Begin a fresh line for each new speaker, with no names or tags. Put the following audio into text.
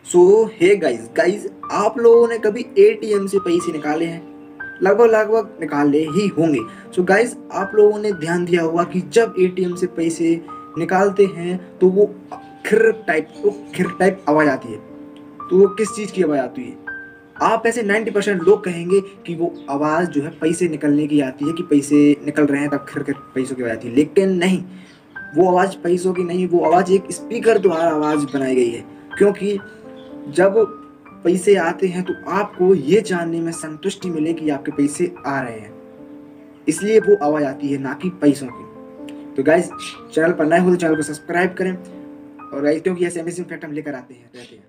सो hey guys आप लोगों ने कभी एटीएम से पैसे निकाले हैं? लगभग निकाले ही होंगे। सो गाइज आप लोगों ने ध्यान दिया होगा कि जब एटीएम से पैसे निकालते हैं तो वो खिर टाइप आवाज आती है। तो वो किस चीज़ की आवाज़ आती है? आप ऐसे 90% लोग कहेंगे कि वो आवाज़ जो है पैसे निकलने की आती है, कि पैसे निकल रहे हैं तब खिर खिर पैसों की आवाज़ आती है। लेकिन नहीं, वो आवाज़ पैसों की नहीं, वो आवाज़ एक स्पीकर द्वारा आवाज़ बनाई गई है। क्योंकि जब पैसे आते हैं तो आपको ये जानने में संतुष्टि मिले कि आपके पैसे आ रहे हैं, इसलिए वो आवाज़ आती है, ना कि पैसों की। तो गाइज चैनल पर नए हो तो चैनल को सब्सक्राइब करें। और गाइज क्योंकि ऐसे अमेजिंग फैक्ट हम लेकर आते हैं रहते हैं।